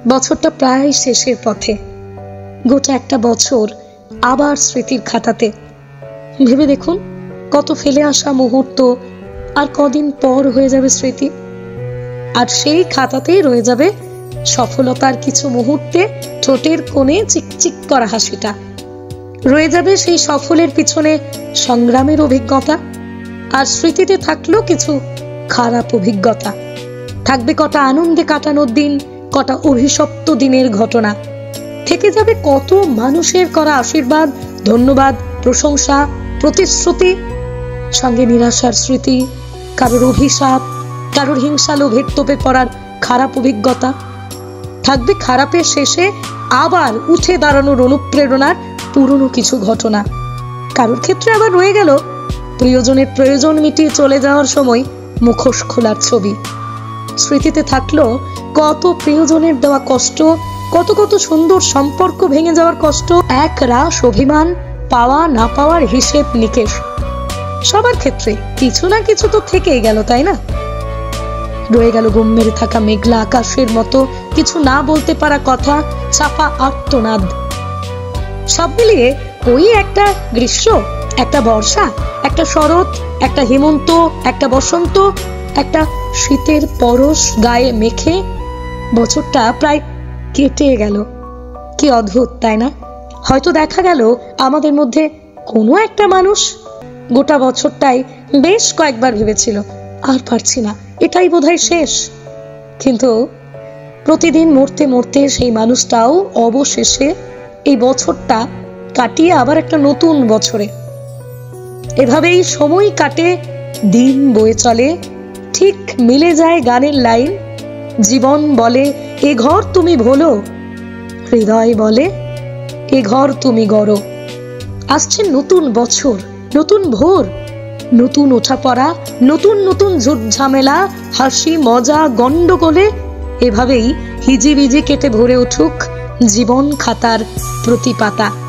বছরটা প্রায় শেষের পথে। গোটা একটা বছর আবার স্মৃতির খাতাতে। ভেবে দেখুন, কত ফেলে আসা মুহূর্ত আর কদিন পর হয়ে যাবে স্মৃতি। আর সেই খাতাতেই রয়ে যাবে সফলতার কিছু মুহূর্তে ঠোঁটের কোণে চিকচিক করা হাসিটা। রয়ে যাবে সেই সফলের পিছনে সংগ্রামের অভিজ্ঞতা। আর স্মৃতিতে থাকলো কিছু খারাপ অভিজ্ঞতা। থাকবে কটা আনন্দে কাটানোর দিন, কটা অভিশপ্ত দিনের ঘটনা। থেকে যাবে কত মানুষের করা আশীর্বাদ, ধন্যবাদ, প্রশংসা, প্রতিশ্রুতি। সঙ্গে নিরাশার স্মৃতি, কারোর অভিশাপ, কারোর হিংসা লোভের তোপে পড়ার খারাপ অভিজ্ঞতা। থাকবে খারাপের শেষে আবার উঠে দাঁড়ানোর অনুপ্রেরণার পুরনো কিছু ঘটনা। কারোর ক্ষেত্রে আবার রয়ে গেল প্রিয়জনের প্রয়োজন মিটিয়ে চলে যাওয়ার সময় মুখোশ খোলার ছবি। স্মৃতিতে থাকলো কত প্রিয়জনের দেওয়া কষ্ট, কত কত সুন্দর সম্পর্ক ভেঙে যাওয়ার কষ্ট, এক রাশ অভিমান, পাওয়া না পাওয়ার হিসেব নিকেশ। সবার ক্ষেত্রে কিছু না কিছু তো থেকেই গেল, তাই না? রয়ে গেল গুম মেরে থাকা মেঘলা আকাশের মতো কিছু না বলতে পারা কথা, চাপা আর্তনাদ। সব মিলিয়ে ওই একটা গ্রীষ্ম, একটা বর্ষা, একটা শরৎ, একটা হেমন্ত, একটা বসন্ত, একটা শীতের পরশ গায়ে মেখে বছরটা প্রায় কেটে গেল। কি অদ্ভুত, তাই না? হয়তো দেখা গেল আমাদের মধ্যে কোনো একটা মানুষ গোটা বছরটাই বেশ কয়েকবার ভেবেছিল আর পারছি না, এটাই বোধহয় শেষ। কিন্তু প্রতিদিন মরতে মরতে সেই মানুষটাও অবশেষে এই বছরটা কাটিয়ে আবার একটা নতুন বছরে। এভাবেই সময় কাটে, দিন বয়ে চলে, ঠিক মিলে যায় গানের লাইন। জীবন বলে এ ঘর তুমি ভোলো, হৃদয় বলে এ ঘর তুমি গড়ো। আসছে নতুন বছর, নতুন ভোর, নতুন ওঠা পড়া, নতুন নতুন ঝুট ঝামেলা, হাসি মজা গন্ডগোলে। এভাবেই হিজিবিজি কেটে ভরে উঠুক জীবন খাতার প্রতি পাতা।